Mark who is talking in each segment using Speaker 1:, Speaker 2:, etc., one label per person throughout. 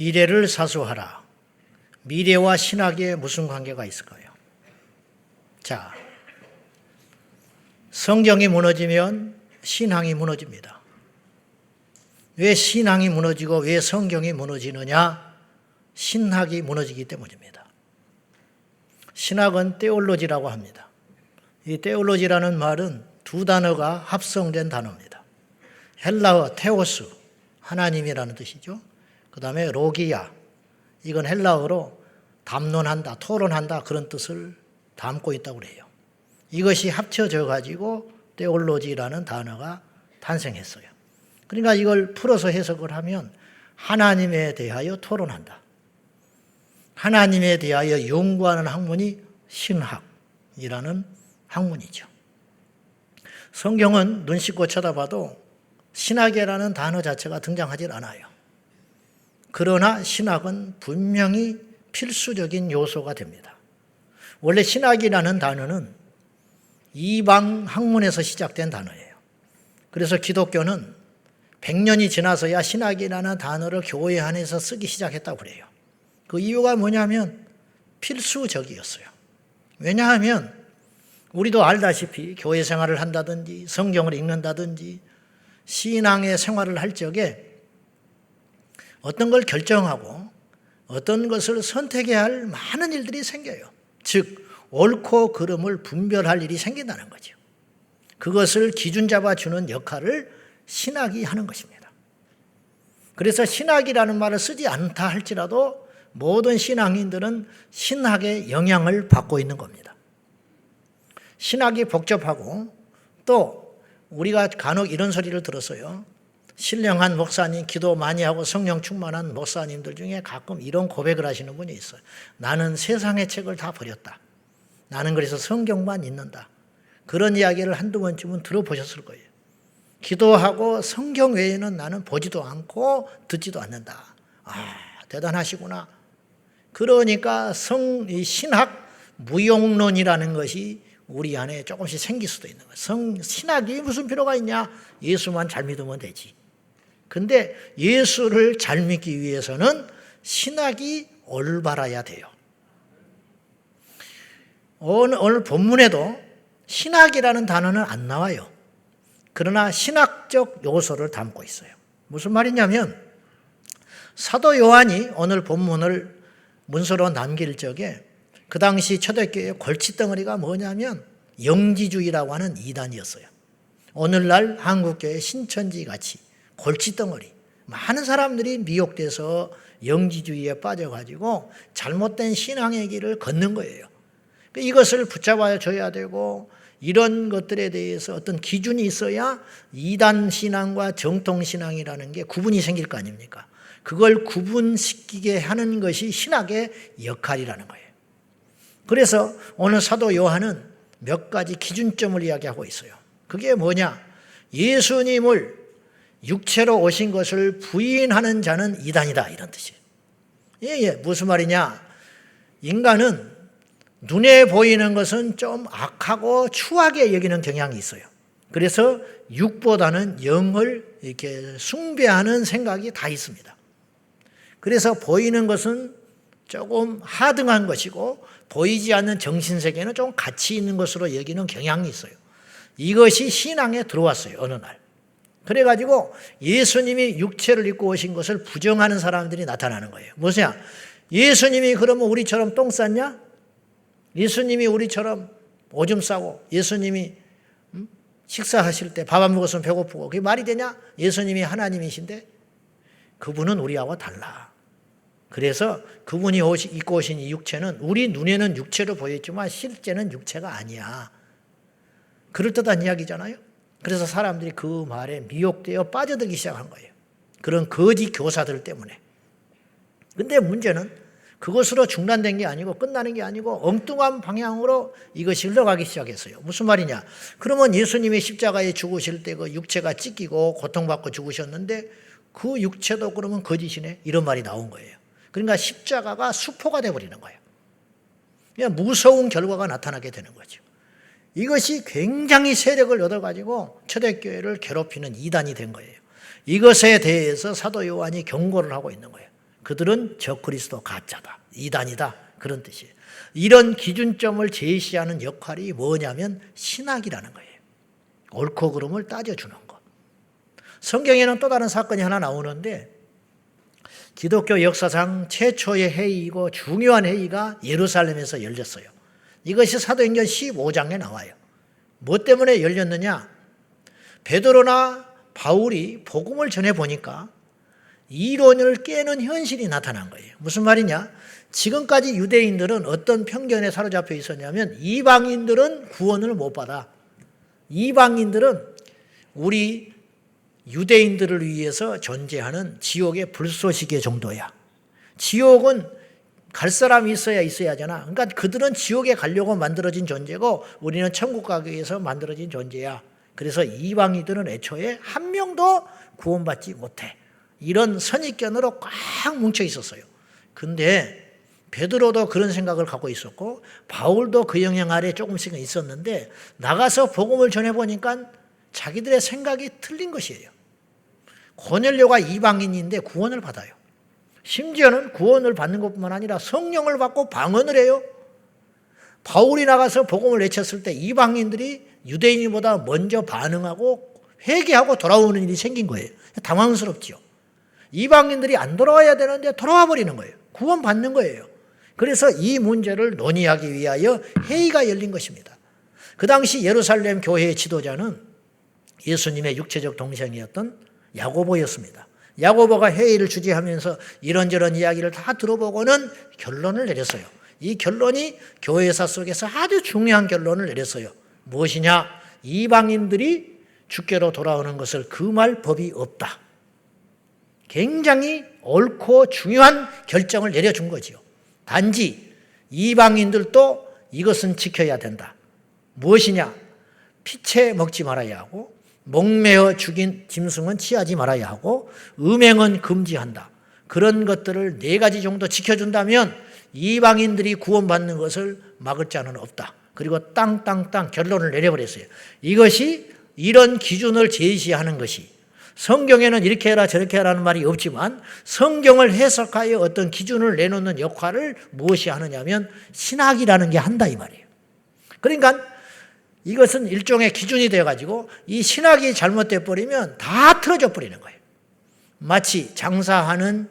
Speaker 1: 미래를 사수하라. 미래와 신학에 무슨 관계가 있을까요? 자, 성경이 무너지면 신앙이 무너집니다. 왜 신앙이 무너지고 왜 성경이 무너지느냐? 신학이 무너지기 때문입니다. 신학은 테올로지라고 합니다. 이 테올로지라는 말은 두 단어가 합성된 단어입니다. 헬라어 테오스, 하나님이라는 뜻이죠. 그 다음에 로기야, 이건 헬라어로 담론한다, 토론한다 그런 뜻을 담고 있다고 그래요. 이것이 합쳐져 가지고 테올로지라는 단어가 탄생했어요. 그러니까 이걸 풀어서 해석을 하면 하나님에 대하여 토론한다. 하나님에 대하여 연구하는 학문이 신학이라는 학문이죠. 성경은 눈 씻고 쳐다봐도 신학이라는 단어 자체가 등장하지 않아요. 그러나 신학은 분명히 필수적인 요소가 됩니다. 원래 신학이라는 단어는 이방 학문에서 시작된 단어예요. 그래서 기독교는 100년이 지나서야 신학이라는 단어를 교회 안에서 쓰기 시작했다고 그래요. 그 이유가 뭐냐면 필수적이었어요. 왜냐하면 우리도 알다시피 교회 생활을 한다든지 성경을 읽는다든지 신앙의 생활을 할 적에 어떤 걸 결정하고 어떤 것을 선택해야 할 많은 일들이 생겨요. 즉 옳고 그름을 분별할 일이 생긴다는 거죠. 그것을 기준 잡아주는 역할을 신학이 하는 것입니다. 그래서 신학이라는 말을 쓰지 않다 할지라도 모든 신앙인들은 신학의 영향을 받고 있는 겁니다. 신학이 복잡하고 또 우리가 간혹 이런 소리를 들었어요. 신령한 목사님, 기도 많이 하고 성령 충만한 목사님들 중에 가끔 이런 고백을 하시는 분이 있어요. 나는 세상의 책을 다 버렸다. 나는 그래서 성경만 읽는다. 그런 이야기를 한두 번쯤은 들어보셨을 거예요. 기도하고 성경 외에는 나는 보지도 않고 듣지도 않는다. 아, 대단하시구나. 그러니까 신학 무용론이라는 것이 우리 안에 조금씩 생길 수도 있는 거예요. 신학이 무슨 필요가 있냐? 예수만 잘 믿으면 되지. 근데 예수를 잘 믿기 위해서는 신학이 올바라야 돼요. 오늘 본문에도 신학이라는 단어는 안 나와요. 그러나 신학적 요소를 담고 있어요. 무슨 말이냐면 사도 요한이 오늘 본문을 문서로 남길 적에 그 당시 초대교회의 골칫덩어리가 뭐냐면 영지주의라고 하는 이단이었어요. 오늘날 한국교회 신천지 같이 골칫덩어리. 많은 사람들이 미혹돼서 영지주의에 빠져가지고 잘못된 신앙의 길을 걷는 거예요. 이것을 붙잡아 줘야 되고 이런 것들에 대해서 어떤 기준이 있어야 이단 신앙과 정통 신앙이라는 게 구분이 생길 거 아닙니까? 그걸 구분시키게 하는 것이 신학의 역할이라는 거예요. 그래서 오늘 사도 요한은 몇 가지 기준점을 이야기하고 있어요. 그게 뭐냐? 예수님을 육체로 오신 것을 부인하는 자는 이단이다 이런 뜻이에요. 무슨 말이냐? 인간은 눈에 보이는 것은 좀 악하고 추하게 여기는 경향이 있어요. 그래서 육보다는 영을 이렇게 숭배하는 생각이 다 있습니다. 그래서 보이는 것은 조금 하등한 것이고 보이지 않는 정신세계는 좀 가치 있는 것으로 여기는 경향이 있어요. 이것이 신앙에 들어왔어요. 어느 날. 그래가지고 예수님이 육체를 입고 오신 것을 부정하는 사람들이 나타나는 거예요. 뭐냐? 예수님이 그러면 우리처럼 똥 쌌냐? 예수님이 우리처럼 오줌 싸고 예수님이 식사하실 때 밥 안 먹었으면 배고프고 그게 말이 되냐? 예수님이 하나님이신데 그분은 우리하고 달라. 그래서 그분이 입고 오신 이 육체는 우리 눈에는 육체로 보였지만 실제는 육체가 아니야. 그럴듯한 이야기잖아요. 그래서 사람들이 그 말에 미혹되어 빠져들기 시작한 거예요. 그런 거짓 교사들 때문에. 근데 문제는 그것으로 중단된 게 아니고 끝나는 게 아니고 엉뚱한 방향으로 이것이 흘러가기 시작했어요. 무슨 말이냐? 그러면 예수님이 십자가에 죽으실 때 그 육체가 찢기고 고통받고 죽으셨는데 그 육체도 그러면 거짓이네? 이런 말이 나온 거예요. 그러니까 십자가가 수포가 되어버리는 거예요. 그냥 무서운 결과가 나타나게 되는 거죠. 이것이 굉장히 세력을 얻어가지고 초대교회를 괴롭히는 이단이 된 거예요. 이것에 대해서 사도 요한이 경고를 하고 있는 거예요. 그들은 적그리스도 가짜다, 이단이다, 그런 뜻이에요. 이런 기준점을 제시하는 역할이 뭐냐면 신학이라는 거예요. 옳고 그름을 따져주는 것. 성경에는 또 다른 사건이 하나 나오는데 기독교 역사상 최초의 회의이고 중요한 회의가 예루살렘에서 열렸어요. 이것이 사도행전 15장에 나와요. 뭐 때문에 열렸느냐? 베드로나 바울이 복음을 전해보니까 이론을 깨는 현실이 나타난 거예요. 무슨 말이냐? 지금까지 유대인들은 어떤 편견에 사로잡혀 있었냐면 이방인들은 구원을 못 받아. 이방인들은 우리 유대인들을 위해서 존재하는 지옥의 불쏘시개 정도야. 지옥은 갈 사람이 있어야 하잖아. 그러니까 그들은 지옥에 가려고 만들어진 존재고 우리는 천국 가기 위해서 만들어진 존재야. 그래서 이방인들은 애초에 한 명도 구원받지 못해. 이런 선입견으로 꽉 뭉쳐 있었어요. 근데 베드로도 그런 생각을 갖고 있었고 바울도 그 영향 아래 조금씩은 있었는데 나가서 복음을 전해보니까 자기들의 생각이 틀린 것이에요. 고넬료가 이방인인데 구원을 받아요. 심지어는 구원을 받는 것뿐만 아니라 성령을 받고 방언을 해요. 바울이 나가서 복음을 외쳤을 때 이방인들이 유대인보다 먼저 반응하고 회개하고 돌아오는 일이 생긴 거예요. 당황스럽지요. 이방인들이 안 돌아와야 되는데 돌아와 버리는 거예요. 구원 받는 거예요. 그래서 이 문제를 논의하기 위하여 회의가 열린 것입니다. 그 당시 예루살렘 교회의 지도자는 예수님의 육체적 동생이었던 야고보였습니다. 야고보가 회의를 주재하면서 이런저런 이야기를 다 들어보고는 결론을 내렸어요. 이 결론이 교회사 속에서 아주 중요한 결론을 내렸어요. 무엇이냐? 이방인들이 주께로 돌아오는 것을 금할 법이 없다. 굉장히 옳고 중요한 결정을 내려준 거지요. 단지 이방인들도 이것은 지켜야 된다. 무엇이냐? 피채 먹지 말아야 하고 목매어 죽인 짐승은 취하지 말아야 하고 음행은 금지한다. 그런 것들을 4가지 정도 지켜준다면 이방인들이 구원받는 것을 막을 자는 없다. 그리고 땅 결론을 내려버렸어요. 이것이 이런 기준을 제시하는 것이 성경에는 이렇게 해라 저렇게 해라는 말이 없지만 성경을 해석하여 어떤 기준을 내놓는 역할을 무엇이 하느냐면 신학이라는 게 한다 이 말이에요. 그러니까 이것은 일종의 기준이 되어가지고 이 신학이 잘못돼 버리면 다 틀어져 버리는 거예요. 마치 장사하는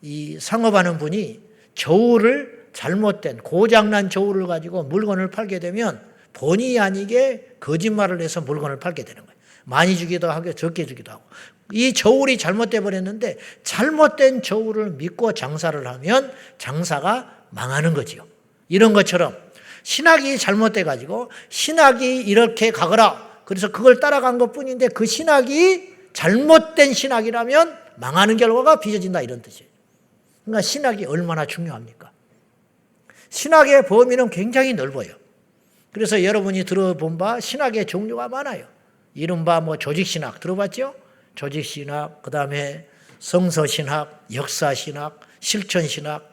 Speaker 1: 이 상업하는 분이 저울을 잘못된 고장난 저울을 가지고 물건을 팔게 되면 본의 아니게 거짓말을 해서 물건을 팔게 되는 거예요. 많이 주기도 하고 적게 주기도 하고. 이 저울이 잘못돼 버렸는데 잘못된 저울을 믿고 장사를 하면 장사가 망하는 거지요. 이런 것처럼 신학이 잘못돼 가지고 신학이 이렇게 가거라. 그래서 그걸 따라간 것뿐인데 그 신학이 잘못된 신학이라면 망하는 결과가 빚어진다 이런 뜻이에요. 그러니까 신학이 얼마나 중요합니까? 신학의 범위는 굉장히 넓어요. 그래서 여러분이 들어본 바 신학의 종류가 많아요. 이른바 조직신학 들어봤죠? 조직신학, 그 다음에 성서신학, 역사신학, 실천신학.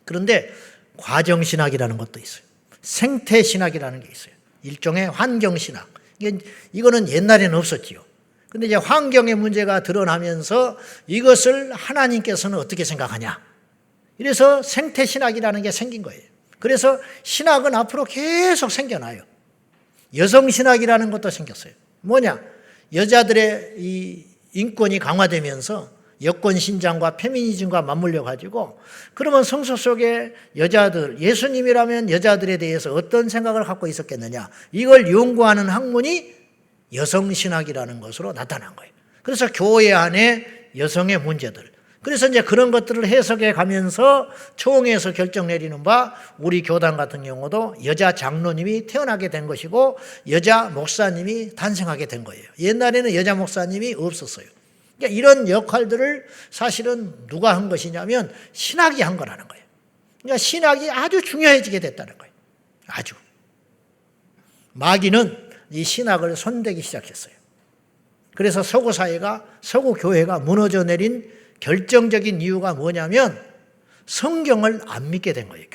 Speaker 1: 그런데 과정신학이라는 것도 있어요. 생태신학이라는 게 있어요. 일종의 환경신학. 이거는 옛날에는 없었지요. 근데 이제 환경의 문제가 드러나면서 이것을 하나님께서는 어떻게 생각하냐. 이래서 생태신학이라는 게 생긴 거예요. 그래서 신학은 앞으로 계속 생겨나요. 여성신학이라는 것도 생겼어요. 뭐냐? 여자들의 이 인권이 강화되면서 여권신장과 페미니즘과 맞물려 가지고 그러면 성서 속에 여자들, 예수님이라면 여자들에 대해서 어떤 생각을 갖고 있었겠느냐. 이걸 연구하는 학문이 여성신학이라는 것으로 나타난 거예요. 그래서 교회 안에 여성의 문제들. 그래서 이제 그런 것들을 해석해 가면서 총회에서 결정 내리는 바 우리 교단 같은 경우도 여자 장로님이 태어나게 된 것이고 여자 목사님이 탄생하게 된 거예요. 옛날에는 여자 목사님이 없었어요. 그러니까 이런 역할들을 사실은 누가 한 것이냐면 신학이 한 거라는 거예요. 그러니까 신학이 아주 중요해지게 됐다는 거예요. 아주. 마귀는 이 신학을 손대기 시작했어요. 그래서 서구 사회가, 서구 교회가 무너져 내린 결정적인 이유가 뭐냐면 성경을 안 믿게 된 거예요.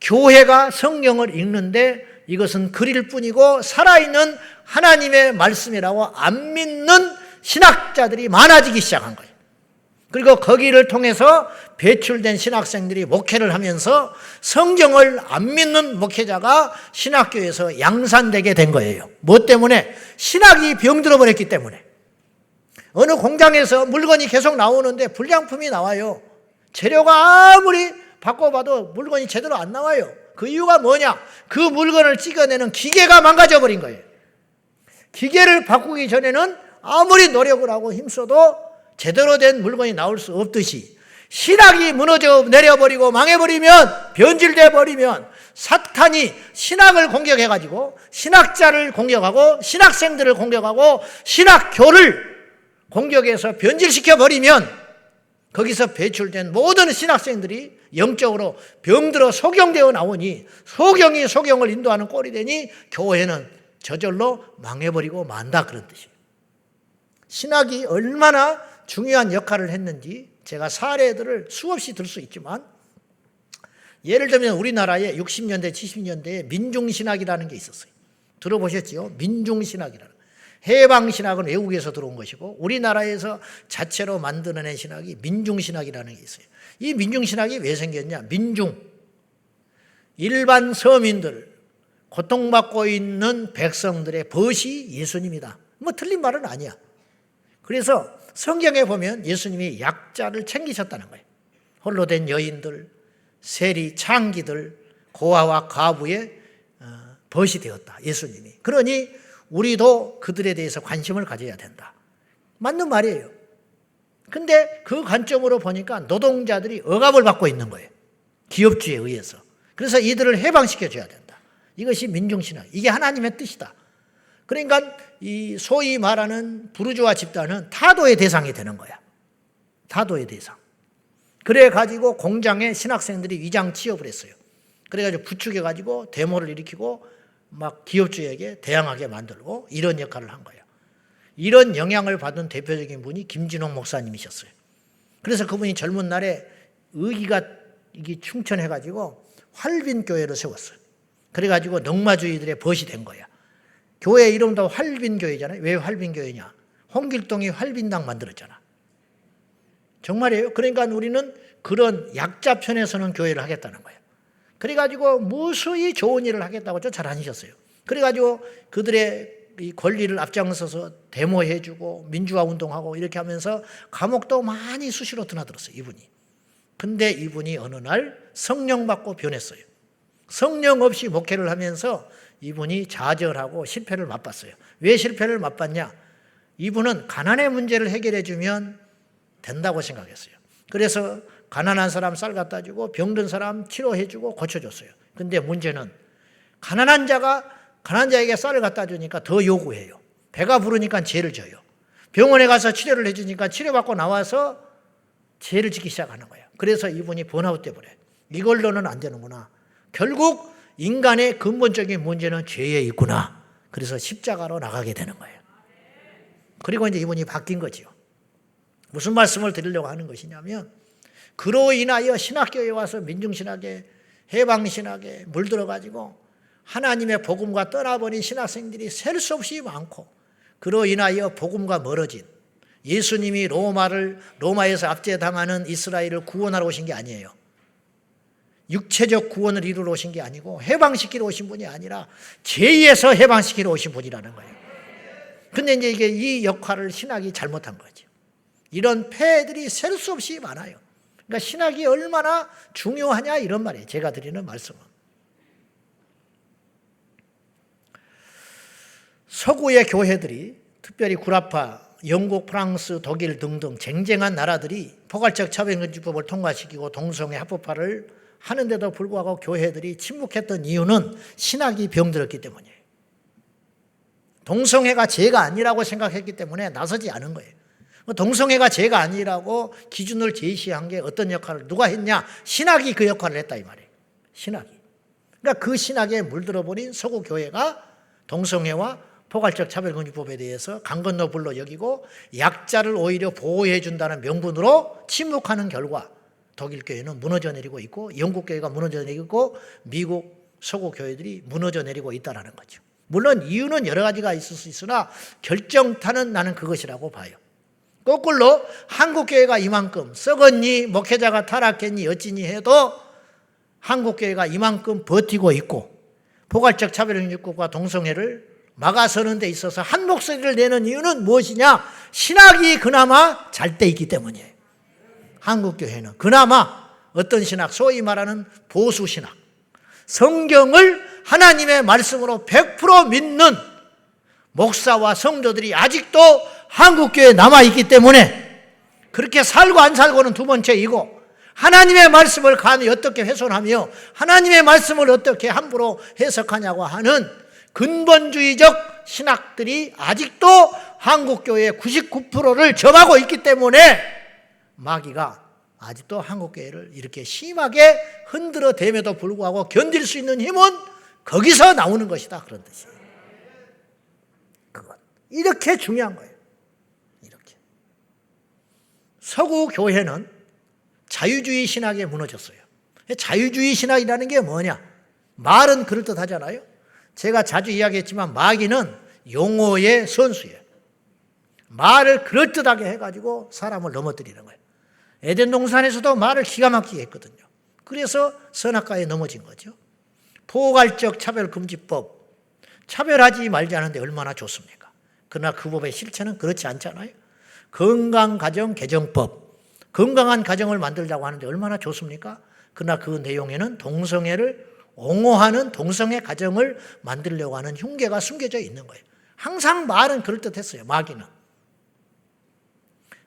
Speaker 1: 교회가 성경을 읽는데 이것은 글일 뿐이고 살아있는 하나님의 말씀이라고 안 믿는 신학자들이 많아지기 시작한 거예요. 그리고 거기를 통해서 배출된 신학생들이 목회를 하면서 성경을 안 믿는 목회자가 신학교에서 양산되게 된 거예요. 뭐 때문에? 신학이 병들어 버렸기 때문에. 어느 공장에서 물건이 계속 나오는데 불량품이 나와요. 재료가 아무리 바꿔봐도 물건이 제대로 안 나와요. 그 이유가 뭐냐? 그 물건을 찍어내는 기계가 망가져 버린 거예요. 기계를 바꾸기 전에는 아무리 노력을 하고 힘써도 제대로 된 물건이 나올 수 없듯이 신학이 무너져 내려버리고 망해버리면, 변질돼 버리면 사탄이 신학을 공격해가지고 신학자를 공격하고 신학생들을 공격하고 신학교를 공격해서 변질시켜 버리면 거기서 배출된 모든 신학생들이 영적으로 병들어 소경되어 나오니 소경이 소경을 인도하는 꼴이 되니 교회는 저절로 망해버리고 만다, 그런 뜻이에요. 신학이 얼마나 중요한 역할을 했는지 제가 사례들을 수없이 들 수 있지만, 예를 들면 우리나라에 60년대 70년대에 민중신학이라는 게 있었어요. 들어보셨지요? 민중신학이라는. 해방신학은 외국에서 들어온 것이고 우리나라에서 자체로 만들어낸 신학이 민중신학이라는 게 있어요. 이 민중신학이 왜 생겼냐? 민중, 일반 서민들, 고통받고 있는 백성들의 벗이 예수님이다. 뭐 틀린 말은 아니야. 그래서 성경에 보면 예수님이 약자를 챙기셨다는 거예요. 홀로 된 여인들, 세리, 창기들, 고아와 과부의 벗이 되었다, 예수님이. 그러니 우리도 그들에 대해서 관심을 가져야 된다. 맞는 말이에요. 근데 그 관점으로 보니까 노동자들이 억압을 받고 있는 거예요. 기업주의에 의해서. 그래서 이들을 해방시켜줘야 된다. 이것이 민중신학. 이게 하나님의 뜻이다. 그러니까 이 소위 말하는 부르주아 집단은 타도의 대상이 되는 거야. 타도의 대상. 그래가지고 공장에 신학생들이 위장 취업을 했어요. 그래가지고 부추겨가지고 데모를 일으키고 막 기업주에게 대항하게 만들고 이런 역할을 한 거예요. 이런 영향을 받은 대표적인 분이 김진홍 목사님이셨어요. 그래서 그분이 젊은 날에 의기가 이게 충천해가지고 활빈교회를 세웠어요. 그래가지고 넉마주의들의 벗이 된 거야. 교회 이름도 활빈교회잖아요. 왜 활빈교회냐? 홍길동이 활빈당 만들었잖아. 정말이에요. 그러니까 우리는 그런 약자 편에서는 교회를 하겠다는 거예요. 그래가지고 무수히 좋은 일을 하겠다고 쫓아다니셨어요. 그래가지고 그들의 이 권리를 앞장서서 데모해주고 민주화 운동하고 이렇게 하면서 감옥도 많이 수시로 드나들었어요, 이분이. 근데 이분이 어느 날 성령 받고 변했어요. 성령 없이 목회를 하면서 이분이 좌절하고 실패를 맛봤어요. 왜 실패를 맛봤냐? 이분은 가난의 문제를 해결해 주면 된다고 생각했어요. 그래서 가난한 사람 쌀 갖다 주고 병든 사람 치료해 주고 고쳐줬어요. 근데 문제는 가난한 자에게 쌀을 갖다 주니까 더 요구해요. 배가 부르니까 죄를 져요. 병원에 가서 치료를 해주니까 치료받고 나와서 죄를 짓기 시작하는 거예요. 그래서 이분이 번아웃 돼버려요. 이걸로는 안 되는구나. 결국 인간의 근본적인 문제는 죄에 있구나. 그래서 십자가로 나가게 되는 거예요. 그리고 이제 이분이 바뀐 거죠. 무슨 말씀을 드리려고 하는 것이냐면, 그로 인하여 신학교에 와서 민중신학에, 해방신학에 물들어가지고 하나님의 복음과 떠나버린 신학생들이 셀 수 없이 많고, 그로 인하여 복음과 멀어진, 예수님이 로마에서 압제당하는 이스라엘을 구원하러 오신 게 아니에요. 육체적 구원을 이루러 오신 게 아니고 해방시키러 오신 분이 아니라 죄에서 해방시키러 오신 분이라는 거예요. 근데 이제 이게 이 역할을 신학이 잘못한 거죠. 이런 폐해들이 셀 수 없이 많아요. 그러니까 신학이 얼마나 중요하냐 이런 말이에요. 제가 드리는 말씀은. 서구의 교회들이, 특별히 구라파, 영국, 프랑스, 독일 등등 쟁쟁한 나라들이 포괄적 차별금지법을 통과시키고 동성애 합법화를 하는데도 불구하고 교회들이 침묵했던 이유는 신학이 병들었기 때문이에요. 동성애가 죄가 아니라고 생각했기 때문에 나서지 않은 거예요. 동성애가 죄가 아니라고 기준을 제시한 게 어떤 역할을 누가 했냐? 신학이 그 역할을 했다 이 말이에요. 신학이. 그러니까 그 신학에 물들어버린 서구 교회가 동성애와 포괄적 차별금지법에 대해서 강 건너 불러 여기고 약자를 오히려 보호해 준다는 명분으로 침묵하는 결과 독일 교회는 무너져 내리고 있고 영국 교회가 무너져 내리고 있고 미국 서구 교회들이 무너져 내리고 있다는 거죠. 물론 이유는 여러 가지가 있을 수 있으나 결정타는 나는 그것이라고 봐요. 거꾸로 한국교회가 이만큼 썩었니 목회자가 타락했니 어찌니 해도 한국교회가 이만큼 버티고 있고 포괄적 차별형식국과 동성애를 막아서는 데 있어서 한 목소리를 내는 이유는 무엇이냐? 신학이 그나마 잘 돼 있기 때문이에요. 한국교회는 그나마 어떤 신학, 소위 말하는 보수신학, 성경을 하나님의 말씀으로 100% 믿는 목사와 성도들이 아직도 한국교회에 남아있기 때문에 그렇게 살고 안 살고는 두 번째이고 하나님의 말씀을 감히 어떻게 훼손하며 하나님의 말씀을 어떻게 함부로 해석하냐고 하는 근본주의적 신학들이 아직도 한국교회의 99%를 점하고 있기 때문에 마귀가 아직도 한국교회를 이렇게 심하게 흔들어 댐에도 불구하고 견딜 수 있는 힘은 거기서 나오는 것이다. 그런 뜻이에요. 그건 이렇게 중요한 거예요. 이렇게. 서구 교회는 자유주의 신학에 무너졌어요. 자유주의 신학이라는 게 뭐냐? 말은 그럴듯하잖아요. 제가 자주 이야기했지만 마귀는 용어의 선수예요. 말을 그럴듯하게 해가지고 사람을 넘어뜨리는 거예요. 에덴 동산에서도 말을 기가 막히게 했거든요. 그래서 선악과에 넘어진 거죠. 포괄적 차별금지법, 차별하지 말자는데 얼마나 좋습니까? 그러나 그 법의 실체는 그렇지 않잖아요. 건강가정개정법, 건강한 가정을 만들자고 하는데 얼마나 좋습니까? 그러나 그 내용에는 동성애를 옹호하는 동성애 가정을 만들려고 하는 흉계가 숨겨져 있는 거예요. 항상 말은 그럴듯했어요. 마귀는.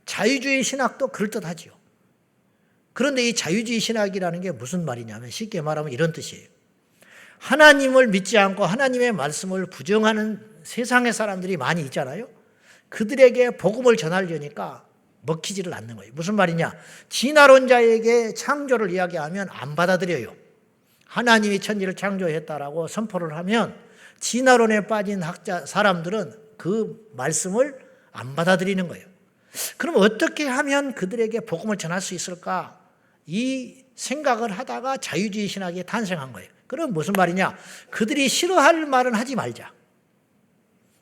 Speaker 1: 자유주의 신학도 그럴듯하지요. 그런데 이 자유주의 신학이라는 게 무슨 말이냐면 쉽게 말하면 이런 뜻이에요. 하나님을 믿지 않고 하나님의 말씀을 부정하는 세상의 사람들이 많이 있잖아요. 그들에게 복음을 전하려니까 먹히지를 않는 거예요. 무슨 말이냐? 진화론자에게 창조를 이야기하면 안 받아들여요. 하나님이 천지를 창조했다라고 선포를 하면 진화론에 빠진 사람들은 그 말씀을 안 받아들이는 거예요. 그럼 어떻게 하면 그들에게 복음을 전할 수 있을까? 이 생각을 하다가 자유주의 신학이 탄생한 거예요. 그럼 무슨 말이냐? 그들이 싫어할 말은 하지 말자.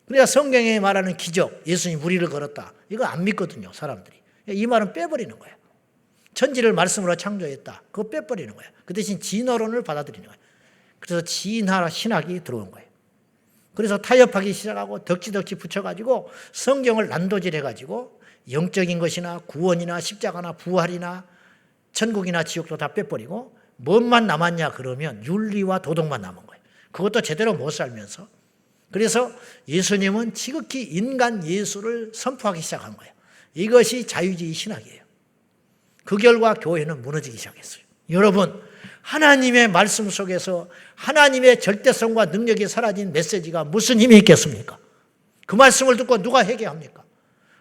Speaker 1: 그러니까 성경에 말하는 기적, 예수님 무리를 걸었다. 이거 안 믿거든요, 사람들이. 이 말은 빼버리는 거예요. 천지를 말씀으로 창조했다. 그거 빼버리는 거예요. 그 대신 진화론을 받아들이는 거예요. 그래서 진화 신학이 들어온 거예요. 그래서 타협하기 시작하고 덕지덕지 붙여가지고 성경을 난도질해가지고 영적인 것이나 구원이나 십자가나 부활이나 천국이나 지옥도 다 빼버리고 뭔만 남았냐 그러면 윤리와 도덕만 남은 거예요. 그것도 제대로 못 살면서. 그래서 예수님은 지극히 인간 예수를 선포하기 시작한 거예요. 이것이 자유주의 신학이에요. 그 결과 교회는 무너지기 시작했어요. 여러분, 하나님의 말씀 속에서 하나님의 절대성과 능력이 사라진 메시지가 무슨 힘이 있겠습니까? 그 말씀을 듣고 누가 회개합니까?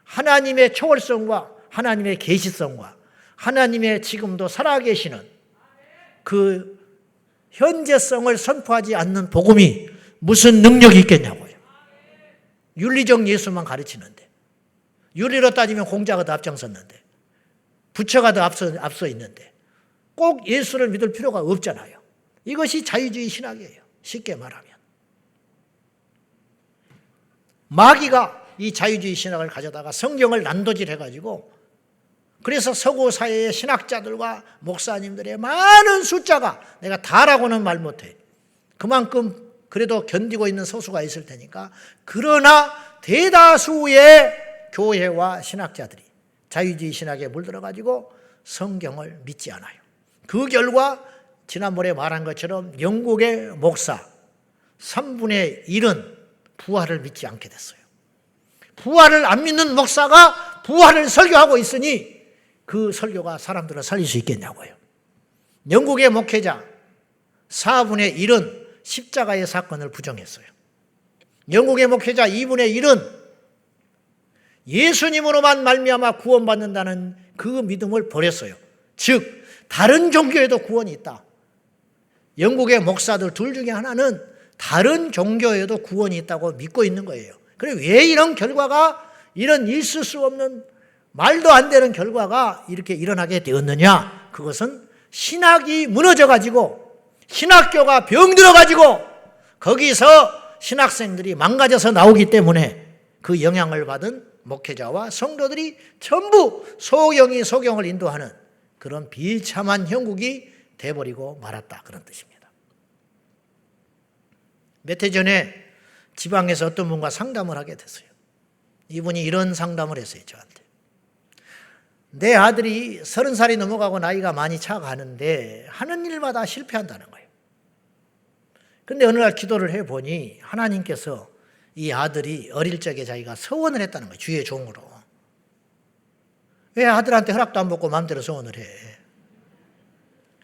Speaker 1: 하나님의 초월성과 하나님의 계시성과 하나님의 지금도 살아계시는 그 현재성을 선포하지 않는 복음이 무슨 능력이 있겠냐고요. 윤리적 예수만 가르치는데, 윤리로 따지면 공자가 더 앞장섰는데, 부처가 더 앞서 있는데 꼭 예수를 믿을 필요가 없잖아요. 이것이 자유주의 신학이에요. 쉽게 말하면. 마귀가 이 자유주의 신학을 가져다가 성경을 난도질해가지고 그래서 서구 사회의 신학자들과 목사님들의 많은 숫자가 내가 다라고는 말 못해. 그만큼 그래도 견디고 있는 소수가 있을 테니까. 그러나 대다수의 교회와 신학자들이 자유주의 신학에 물들어가지고 성경을 믿지 않아요. 그 결과 지난번에 말한 것처럼 영국의 목사 3분의 1은 부활을 믿지 않게 됐어요. 부활을 안 믿는 목사가 부활을 설교하고 있으니 그 설교가 사람들을 살릴 수 있겠냐고요. 영국의 목회자 4분의 1은 십자가의 사건을 부정했어요. 영국의 목회자 2분의 1은 예수님으로만 말미암아 구원받는다는 그 믿음을 버렸어요. 즉 다른 종교에도 구원이 있다. 영국의 목사들 둘 중에 하나는 다른 종교에도 구원이 있다고 믿고 있는 거예요. 그래 왜 이런 결과가 이런 있을 수 없는 말도 안 되는 결과가 이렇게 일어나게 되었느냐? 그것은 신학이 무너져가지고 신학교가 병들어가지고 거기서 신학생들이 망가져서 나오기 때문에 그 영향을 받은 목회자와 성도들이 전부 소경이 소경을 인도하는 그런 비참한 형국이 돼버리고 말았다, 그런 뜻입니다. 몇 해 전에 지방에서 어떤 분과 상담을 하게 됐어요. 이분이 이런 상담을 했어요, 저한테. 내 아들이 30살이 넘어가고 나이가 많이 차가는데 하는 일마다 실패한다는 거예요. 근데 어느 날 기도를 해보니 하나님께서 이 아들이 어릴 적에 자기가 서원을 했다는 거예요, 주의 종으로. 왜 아들한테 허락도 안 받고 마음대로 서원을 해?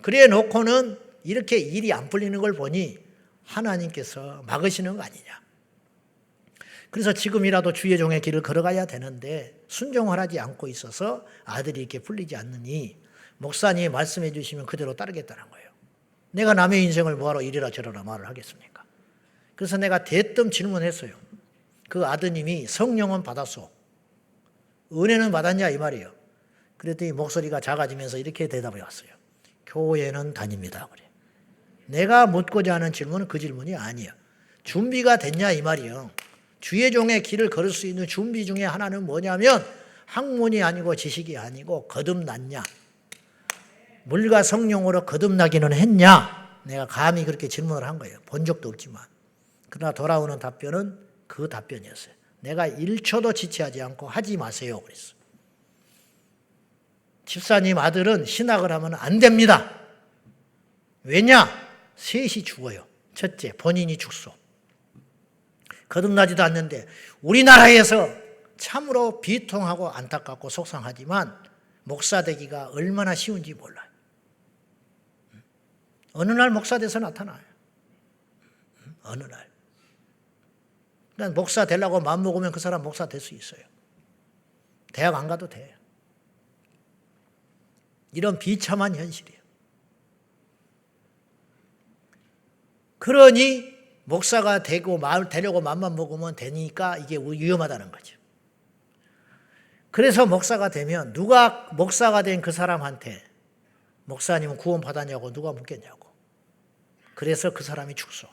Speaker 1: 그래 놓고는 이렇게 일이 안 풀리는 걸 보니 하나님께서 막으시는 거 아니냐. 그래서 지금이라도 주의 종의 길을 걸어가야 되는데 순종을 하지 않고 있어서 아들이 이렇게 풀리지 않느니 목사님이 말씀해 주시면 그대로 따르겠다는 거예요. 내가 남의 인생을 뭐하러 이래라 저래라 말을 하겠습니까? 그래서 내가 대뜸 질문했어요. 그 아드님이 성령은 받았소? 은혜는 받았냐 이 말이에요. 그랬더니 목소리가 작아지면서 이렇게 대답해 왔어요. 교회는 다닙니다. 그래. 내가 묻고자 하는 질문은 그 질문이 아니에요. 준비가 됐냐 이 말이에요. 주의 종의 길을 걸을 수 있는 준비 중에 하나는 뭐냐면 학문이 아니고 지식이 아니고 거듭났냐. 물과 성령으로 거듭나기는 했냐. 내가 감히 그렇게 질문을 한 거예요. 본 적도 없지만. 그러나 돌아오는 답변은 그 답변이었어요. 내가 1초도 지체하지 않고 하지 마세요. 그랬어요. 집사님 아들은 신학을 하면 안 됩니다. 왜냐? 셋이 죽어요. 첫째, 본인이 죽소. 거듭나지도 않는데 우리나라에서 참으로 비통하고 안타깝고 속상하지만 목사 되기가 얼마나 쉬운지 몰라요. 어느 날 목사 돼서 나타나요. 어느 날. 그러니까 목사 되려고 마음먹으면 그 사람 목사 될 수 있어요. 대학 안 가도 돼요. 이런 비참한 현실이에요. 그러니 목사가 되려고 마음만 먹으면 되니까 이게 위험하다는 거죠. 그래서 목사가 되면 누가 목사가 된 그 사람한테 목사님은 구원 받았냐고 누가 묻겠냐고. 그래서 그 사람이 죽소.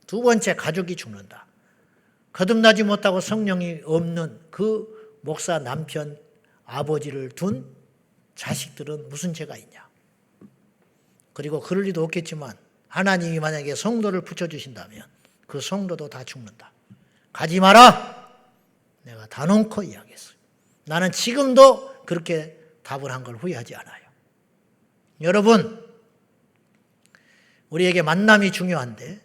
Speaker 1: 두 번째, 가족이 죽는다. 거듭나지 못하고 성령이 없는 그 목사 남편, 아버지를 둔 자식들은 무슨 죄가 있냐. 그리고 그럴 리도 없겠지만 하나님이 만약에 성도를 붙여주신다면 그 성도도 다 죽는다. 가지 마라. 내가 단언코 이야기했어요. 나는 지금도 그렇게 답을 한 걸 후회하지 않아요. 여러분, 우리에게 만남이 중요한데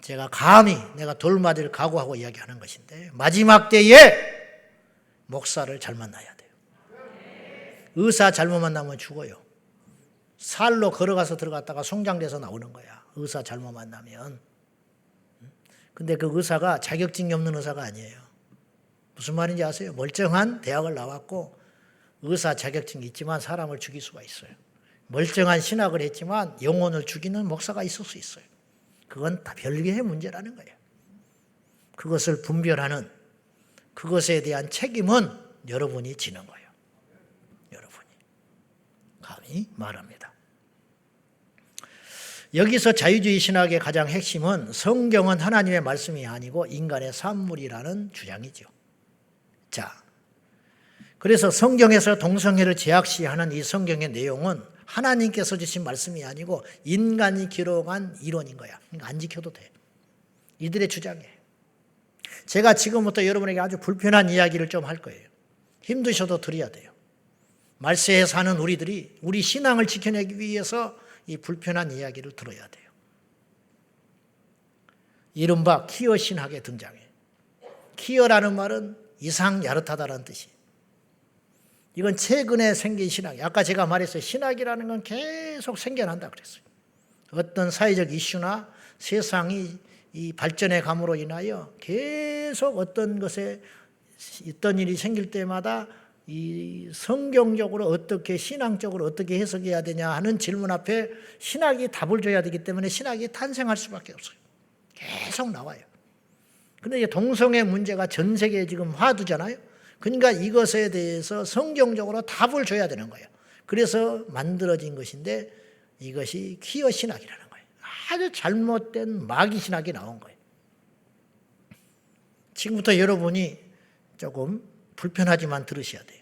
Speaker 1: 제가 감히 내가 돌맞이를 각오하고 이야기하는 것인데 마지막 때에 목사를 잘 만나야 돼요. 의사 잘못 만나면 죽어요. 살로 걸어가서 들어갔다가 송장돼서 나오는 거야. 의사 잘못 만나면. 근데 그 의사가 자격증이 없는 의사가 아니에요. 무슨 말인지 아세요? 멀쩡한 대학을 나왔고 의사 자격증이 있지만 사람을 죽일 수가 있어요. 멀쩡한 신학을 했지만 영혼을 죽이는 목사가 있을 수 있어요. 그건 다 별개의 문제라는 거예요. 그것을 분별하는 그것에 대한 책임은 여러분이 지는 거예요. 여러분이. 감히 말합니다. 여기서 자유주의 신학의 가장 핵심은 성경은 하나님의 말씀이 아니고 인간의 산물이라는 주장이죠. 자, 그래서 성경에서 동성애를 제약시하는 이 성경의 내용은 하나님께서 주신 말씀이 아니고 인간이 기록한 이론인 거야. 그러니까 안 지켜도 돼. 이들의 주장이에요. 제가 지금부터 여러분에게 아주 불편한 이야기를 좀 할 거예요. 힘드셔도 드려야 돼요. 말세에 사는 우리들이 우리 신앙을 지켜내기 위해서 이 불편한 이야기를 들어야 돼요. 이른바 키어 신학의 등장이에요. 키어라는 말은 이상 야릇하다라는 뜻이에요. 이건 최근에 생긴 신학이에요. 아까 제가 말했어요. 신학이라는 건 계속 생겨난다 그랬어요. 어떤 사회적 이슈나 세상이 이 발전의 감으로 인하여 계속 어떤 것에 어떤 일이 생길 때마다 이 성경적으로 어떻게 신앙적으로 어떻게 해석해야 되냐 하는 질문 앞에 신학이 답을 줘야 되기 때문에 신학이 탄생할 수밖에 없어요. 계속 나와요. 그런데 이제 동성애 문제가 전 세계에 지금 화두잖아요. 그러니까 이것에 대해서 성경적으로 답을 줘야 되는 거예요. 그래서 만들어진 것인데 이것이 퀴어 신학이라는 거예요. 아주 잘못된 마귀 신학이 나온 거예요. 지금부터 여러분이 조금 불편하지만 들으셔야 돼요.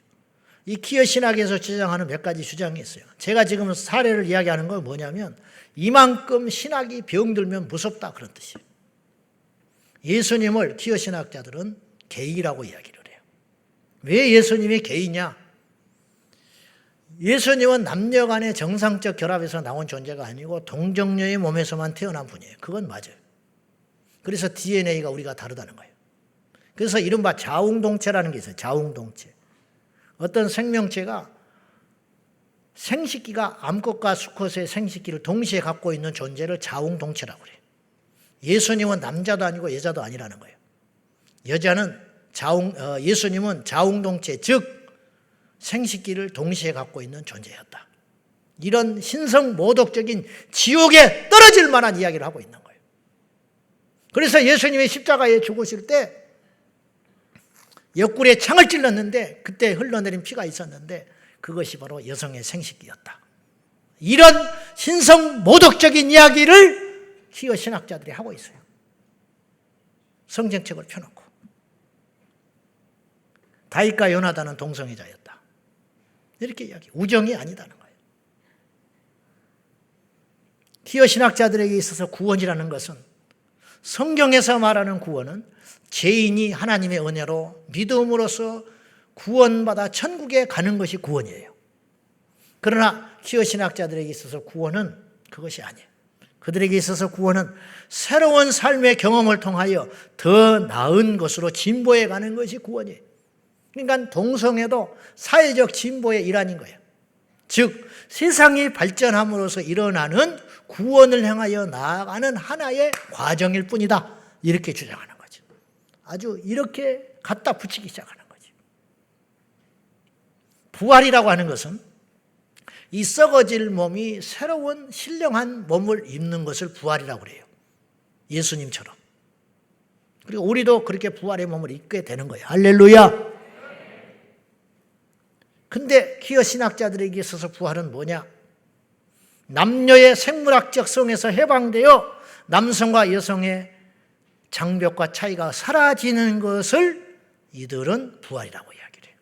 Speaker 1: 이 퀴어 신학에서 주장하는 몇 가지 주장이 있어요. 제가 지금 사례를 이야기하는 건 뭐냐면 이만큼 신학이 병들면 무섭다 그런 뜻이에요. 예수님을 퀴어 신학자들은 게이라고 이야기를 해요. 왜 예수님이 게이냐? 예수님은 남녀 간의 정상적 결합에서 나온 존재가 아니고 동정녀의 몸에서만 태어난 분이에요. 그건 맞아요. 그래서 DNA가 우리가 다르다는 거예요. 그래서 이른바 자웅동체라는 게 있어요. 자웅동체. 어떤 생명체가 생식기가 암컷과 수컷의 생식기를 동시에 갖고 있는 존재를 자웅동체라고 그래요. 예수님은 남자도 아니고 여자도 아니라는 거예요. 예수님은 자웅동체, 즉 생식기를 동시에 갖고 있는 존재였다. 이런 신성모독적인 지옥에 떨어질 만한 이야기를 하고 있는 거예요. 그래서 예수님이 십자가에 죽으실 때 옆구리에 창을 찔렀는데 그때 흘러내린 피가 있었는데 그것이 바로 여성의 생식기였다. 이런 신성모독적인 이야기를 퀴어 신학자들이 하고 있어요. 성경책을 펴놓고. 다윗과 요나단은 동성애자였다. 이렇게 이야기. 우정이 아니다는 거예요. 퀴어 신학자들에게 있어서 구원이라는 것은 성경에서 말하는 구원은 죄인이 하나님의 은혜로 믿음으로써 구원받아 천국에 가는 것이 구원이에요. 그러나 퀴어 신학자들에게 있어서 구원은 그것이 아니에요. 그들에게 있어서 구원은 새로운 삶의 경험을 통하여 더 나은 것으로 진보해 가는 것이 구원이에요. 그러니까 동성애도 사회적 진보의 일환인 거예요. 즉 세상이 발전함으로써 일어나는 구원을 향하여 나아가는 하나의 과정일 뿐이다. 이렇게 주장하는 거죠. 아주 이렇게 갖다 붙이기 시작하는 거죠. 부활이라고 하는 것은 이 썩어질 몸이 새로운 신령한 몸을 입는 것을 부활이라고 그래요. 예수님처럼. 그리고 우리도 그렇게 부활의 몸을 입게 되는 거예요. 할렐루야. 근데 퀴어 신학자들에게 있어서 부활은 뭐냐? 남녀의 생물학적 성에서 해방되어 남성과 여성의 장벽과 차이가 사라지는 것을 이들은 부활이라고 이야기를 해요.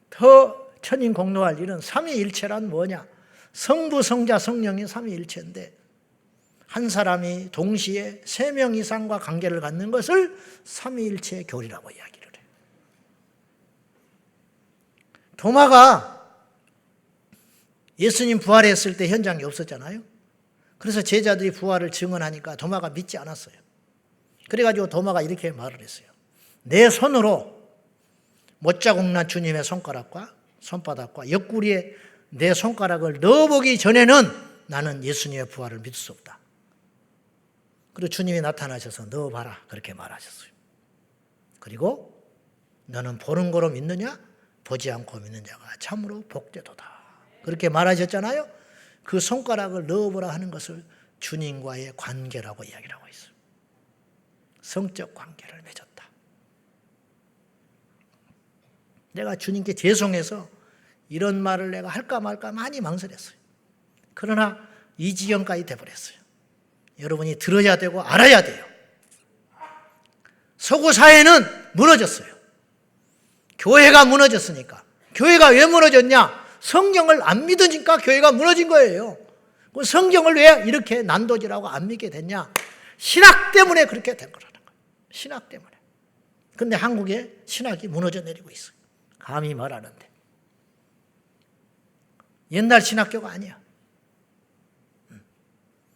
Speaker 1: 더 천인공노할 일은 삼위일체란 뭐냐? 성부, 성자, 성령이 삼위일체인데 한 사람이 동시에 3명 이상과 관계를 갖는 것을 삼위일체의 교리라고 이야기를 해요. 도마가 예수님 부활했을 때 현장에 없었잖아요. 그래서 제자들이 부활을 증언하니까 도마가 믿지 않았어요. 그래가지고 도마가 이렇게 말을 했어요. 내 손으로 못자국 난 주님의 손가락과 손바닥과 옆구리에 내 손가락을 넣어보기 전에는 나는 예수님의 부활을 믿을 수 없다. 그리고 주님이 나타나셔서 넣어봐라 그렇게 말하셨어요. 그리고 너는 보는 거로 믿느냐? 보지 않고 믿는 자가 참으로 복되도다. 그렇게 말하셨잖아요. 그 손가락을 넣어보라 하는 것을 주님과의 관계라고 이야기를 하고 있어요. 성적 관계를 맺었다. 내가 주님께 죄송해서 이런 말을 내가 할까 말까 많이 망설였어요. 그러나 이 지경까지 돼버렸어요. 여러분이 들어야 되고 알아야 돼요. 서구 사회는 무너졌어요. 교회가 무너졌으니까. 교회가 왜 무너졌냐? 성경을 안 믿으니까 교회가 무너진 거예요. 성경을 왜 이렇게 난도질하고 안 믿게 됐냐? 신학 때문에 그렇게 된 거라는 거예요. 신학 때문에. 근데 한국에 신학이 무너져 내리고 있어요. 감히 말하는데. 옛날 신학교가 아니야.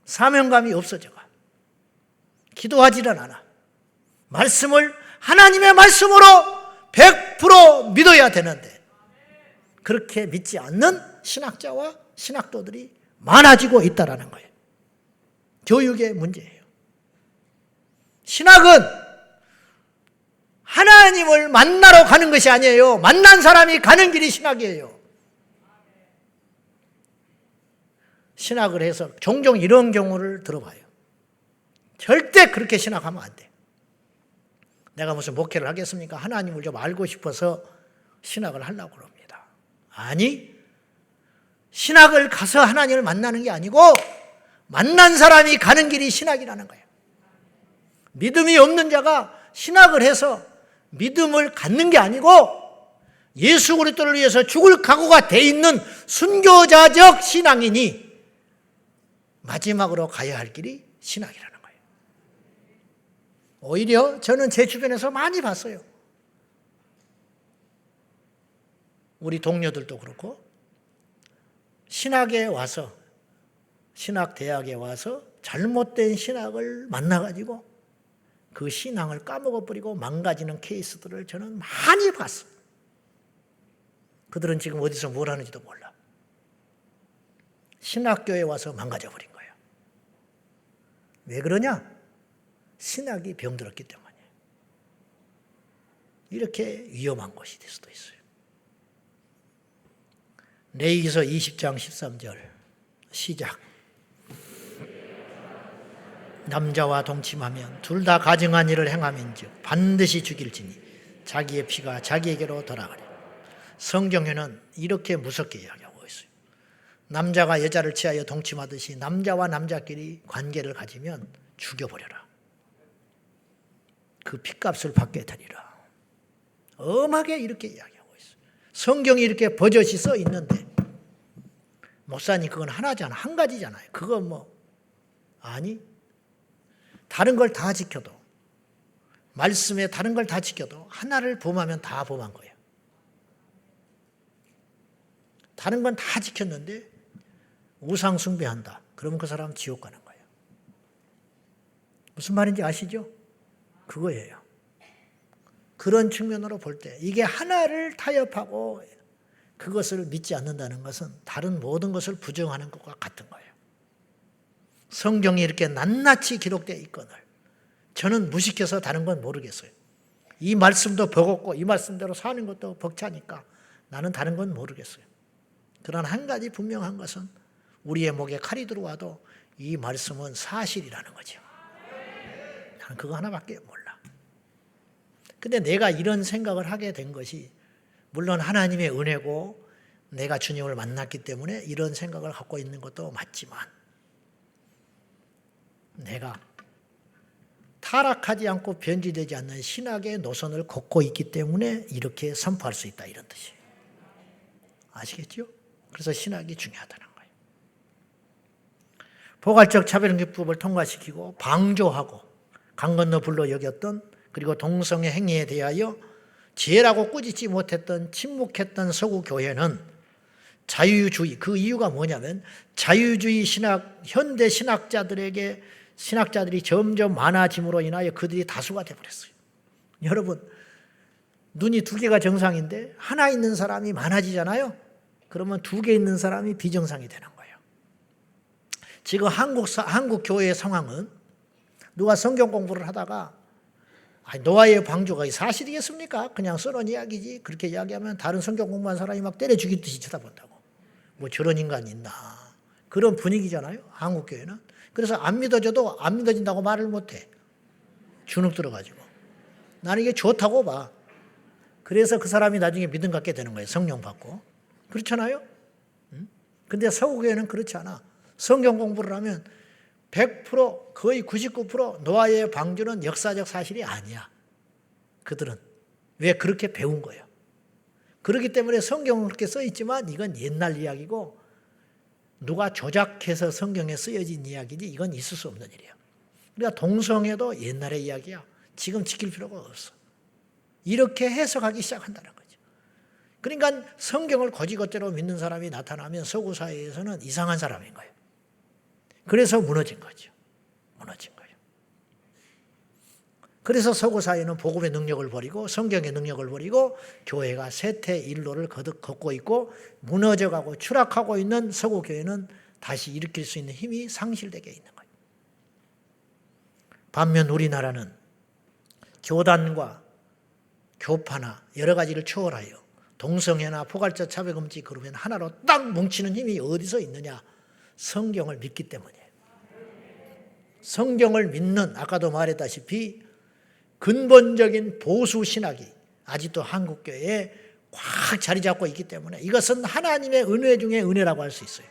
Speaker 1: 사명감이 없어져가. 기도하지는 않아. 말씀을 하나님의 말씀으로 100% 믿어야 되는데 그렇게 믿지 않는 신학자와 신학도들이 많아지고 있다는 거예요. 교육의 문제예요. 신학은 하나님을 만나러 가는 것이 아니에요. 만난 사람이 가는 길이 신학이에요. 신학을 해서 종종 이런 경우를 들어봐요. 절대 그렇게 신학하면 안 돼. 내가 무슨 목회를 하겠습니까? 하나님을 좀 알고 싶어서 신학을 하려고 그럽니다. 아니, 신학을 가서 하나님을 만나는 게 아니고 만난 사람이 가는 길이 신학이라는 거예요. 믿음이 없는 자가 신학을 해서 믿음을 갖는 게 아니고 예수 그리스도를 위해서 죽을 각오가 돼 있는 순교자적 신앙인이 마지막으로 가야 할 길이 신학이라는 거예요. 오히려 저는 제 주변에서 많이 봤어요. 우리 동료들도 그렇고 신학에 와서 신학대학에 와서 잘못된 신학을 만나가지고 그 신앙을 까먹어버리고 망가지는 케이스들을 저는 많이 봤어요. 그들은 지금 어디서 뭘 하는지도 몰라. 신학교에 와서 망가져버린 거예요. 왜 그러냐? 신학이 병들었기 때문이에요. 이렇게 위험한 것이 될 수도 있어요. 레위기서 20장 13절 시작. 남자와 동침하면 둘 다 가증한 일을 행함인즉 반드시 죽일지니 자기의 피가 자기에게로 돌아가리. 성경에는 이렇게 무섭게 이야기하고 있어요. 남자가 여자를 취하여 동침하듯이 남자와 남자끼리 관계를 가지면 죽여버려라. 그 피값을 받게 되리라. 엄하게 이렇게 이야기하고 있어요. 성경이 이렇게 버젓이 써 있는데 목사님 그건 하나잖아. 한 가지잖아요. 그건 아니 다른 걸 다 지켜도 말씀에 다른 걸 다 지켜도 하나를 범하면 다 범한 거예요. 다른 건 다 지켰는데 우상 숭배한다. 그러면 그 사람은 지옥 가는 거예요. 무슨 말인지 아시죠? 그거예요. 그런 측면으로 볼 때 이게 하나를 타협하고 그것을 믿지 않는다는 것은 다른 모든 것을 부정하는 것과 같은 거예요. 성경이 이렇게 낱낱이 기록되어 있거늘 저는 무식해서 다른 건 모르겠어요. 이 말씀도 버겁고 이 말씀대로 사는 것도 벅차니까 나는 다른 건 모르겠어요. 그러나 한 가지 분명한 것은 우리의 목에 칼이 들어와도 이 말씀은 사실이라는 거죠. 나는 그거 하나밖에 몰라. 근데 내가 이런 생각을 하게 된 것이 물론 하나님의 은혜고 내가 주님을 만났기 때문에 이런 생각을 갖고 있는 것도 맞지만 내가 타락하지 않고 변질되지 않는 신학의 노선을 걷고 있기 때문에 이렇게 선포할 수 있다 이런 뜻이에요. 아시겠죠? 그래서 신학이 중요하다는 거예요. 포괄적 차별기법을 통과시키고 방조하고 강 건너 불러 여겼던 그리고 동성애 행위에 대하여 죄라고 꾸짖지 못했던 침묵했던 서구 교회는 자유주의, 그 이유가 뭐냐면 자유주의 신학, 현대 신학자들이 점점 많아짐으로 인하여 그들이 다수가 되어버렸어요. 여러분 눈이 두 개가 정상인데 하나 있는 사람이 많아지잖아요. 그러면 두 개 있는 사람이 비정상이 되는 거예요. 지금 한국 교회의 상황은 누가 성경 공부를 하다가 노아의 방주가 사실이겠습니까? 그냥 써놓은 이야기지. 그렇게 이야기하면 다른 성경 공부한 사람이 막 때려 죽이듯이 쳐다본다고. 뭐 저런 인간이 있나. 그런 분위기잖아요. 한국 교회는. 그래서 안 믿어져도 안 믿어진다고 말을 못해. 주눅 들어가지고. 나는 이게 좋다고 봐. 그래서 그 사람이 나중에 믿음 갖게 되는 거예요. 성령 받고. 그렇잖아요? 근데 서구교회는 그렇지 않아. 성경 공부를 하면 100% 거의 99% 노아의 방주는 역사적 사실이 아니야. 그들은. 왜 그렇게 배운 거예요. 그렇기 때문에 성경은 그렇게 써 있지만 이건 옛날 이야기고 누가 조작해서 성경에 쓰여진 이야기지 이건 있을 수 없는 일이야. 그러니까 동성애도 옛날의 이야기야. 지금 지킬 필요가 없어. 이렇게 해석하기 시작한다는 거죠. 그러니까 성경을 거지것대로 믿는 사람이 나타나면 서구 사회에서는 이상한 사람인 거예요. 그래서 무너진 거죠. 무너진 거예요. 그래서 서구 사회는 복음의 능력을 버리고 성경의 능력을 버리고 교회가 쇠퇴 일로를 걷고 있고 무너져가고 추락하고 있는 서구 교회는 다시 일으킬 수 있는 힘이 상실되게 있는 거예요. 반면 우리나라는 교단과 교파나 여러 가지를 초월하여 동성애나 포괄적 차별금지 그러면 하나로 딱 뭉치는 힘이 어디서 있느냐? 성경을 믿기 때문이에요. 성경을 믿는 아까도 말했다시피 근본적인 보수 신학이 아직도 한국교회에 꽉 자리 잡고 있기 때문에 이것은 하나님의 은혜 중에 은혜라고 할 수 있어요.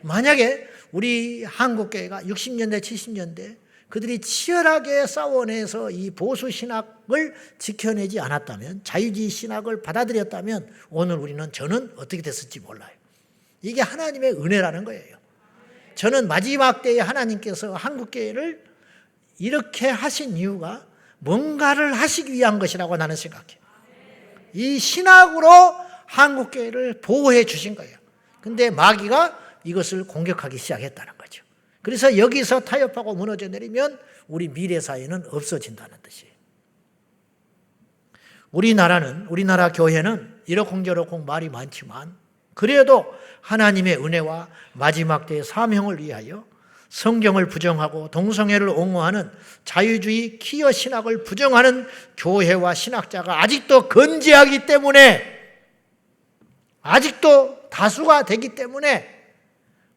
Speaker 1: 만약에 우리 한국교회가 60년대 70년대 그들이 치열하게 싸워내서 이 보수 신학을 지켜내지 않았다면, 자유주의 신학을 받아들였다면 오늘 저는 어떻게 됐을지 몰라요. 이게 하나님의 은혜라는 거예요. 저는 마지막 때에 하나님께서 한국교회를 이렇게 하신 이유가 뭔가를 하시기 위한 것이라고 나는 생각해요. 이 신학으로 한국교회를 보호해 주신 거예요. 근데 마귀가 이것을 공격하기 시작했다는 거죠. 그래서 여기서 타협하고 무너져 내리면 우리 미래 사회는 없어진다는 뜻이에요. 우리나라 교회는 이러쿵저러쿵 말이 많지만 그래도 하나님의 은혜와 마지막 때의 사명을 위하여 성경을 부정하고 동성애를 옹호하는 자유주의 퀴어 신학을 부정하는 교회와 신학자가 아직도 건재하기 때문에, 아직도 다수가 되기 때문에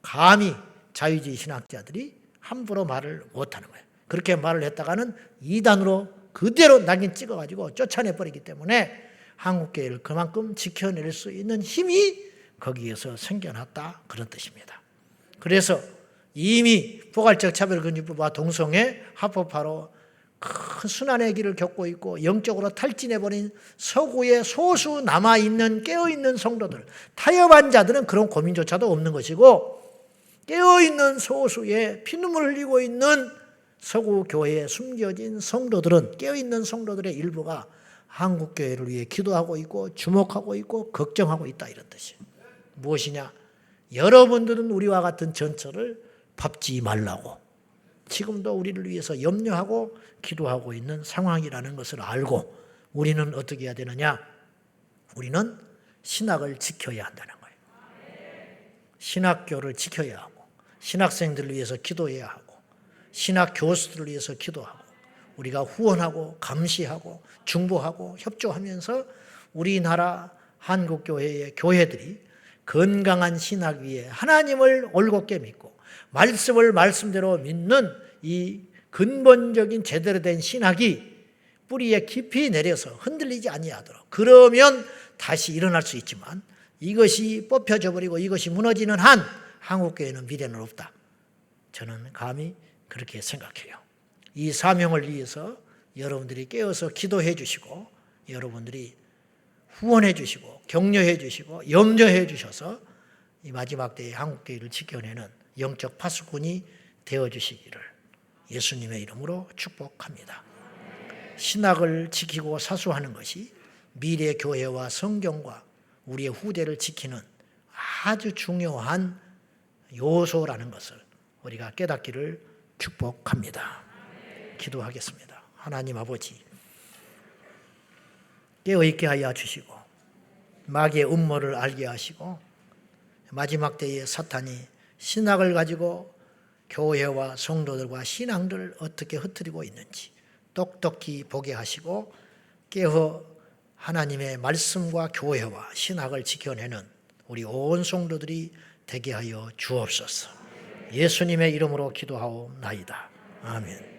Speaker 1: 감히 자유주의 신학자들이 함부로 말을 못하는 거예요. 그렇게 말을 했다가는 이단으로 그대로 낙인 찍어가지고 쫓아내버리기 때문에 한국교회를 그만큼 지켜낼 수 있는 힘이 거기에서 생겨났다, 그런 뜻입니다. 그래서 이미 포괄적 차별금지법과 동성애 합법화로 큰 순환의 길을 겪고 있고 영적으로 탈진해버린 서구의 소수 남아있는 깨어있는 성도들, 타협한 자들은 그런 고민조차도 없는 것이고, 깨어있는 소수의 피눈물 흘리고 있는 서구 교회에 숨겨진 성도들은, 깨어있는 성도들의 일부가 한국교회를 위해 기도하고 있고 주목하고 있고 걱정하고 있다, 이런 뜻이에요. 무엇이냐? 여러분들은 우리와 같은 전철을 밟지 말라고 지금도 우리를 위해서 염려하고 기도하고 있는 상황이라는 것을 알고 우리는 어떻게 해야 되느냐? 우리는 신학을 지켜야 한다는 거예요. 신학교를 지켜야 하고, 신학생들을 위해서 기도해야 하고, 신학 교수들을 위해서 기도하고, 우리가 후원하고 감시하고 중보하고 협조하면서 우리나라 한국교회의 교회들이 건강한 신학 위에 하나님을 올곧게 믿고 말씀을 말씀대로 믿는 이 근본적인 제대로 된 신학이 뿌리에 깊이 내려서 흔들리지 아니하도록, 그러면 다시 일어날 수 있지만 이것이 뽑혀져 버리고 이것이 무너지는 한 한국교회는 미래는 없다. 저는 감히 그렇게 생각해요. 이 사명을 위해서 여러분들이 깨어서 기도해 주시고, 여러분들이 후원해 주시고 격려해 주시고 염려해 주셔서 이 마지막 때의 한국교회를 지켜내는 영적 파수꾼이 되어주시기를 예수님의 이름으로 축복합니다. 신학을 지키고 사수하는 것이 미래 교회와 성경과 우리의 후대를 지키는 아주 중요한 요소라는 것을 우리가 깨닫기를 축복합니다. 기도하겠습니다. 하나님 아버지, 깨어있게 하여 주시고 마귀의 음모를 알게 하시고 마지막 때에 사탄이 신학을 가지고 교회와 성도들과 신앙들을 어떻게 흩뜨리고 있는지 똑똑히 보게 하시고 깨어 하나님의 말씀과 교회와 신학을 지켜내는 우리 온 성도들이 되게 하여 주옵소서. 예수님의 이름으로 기도하옵나이다. 아멘.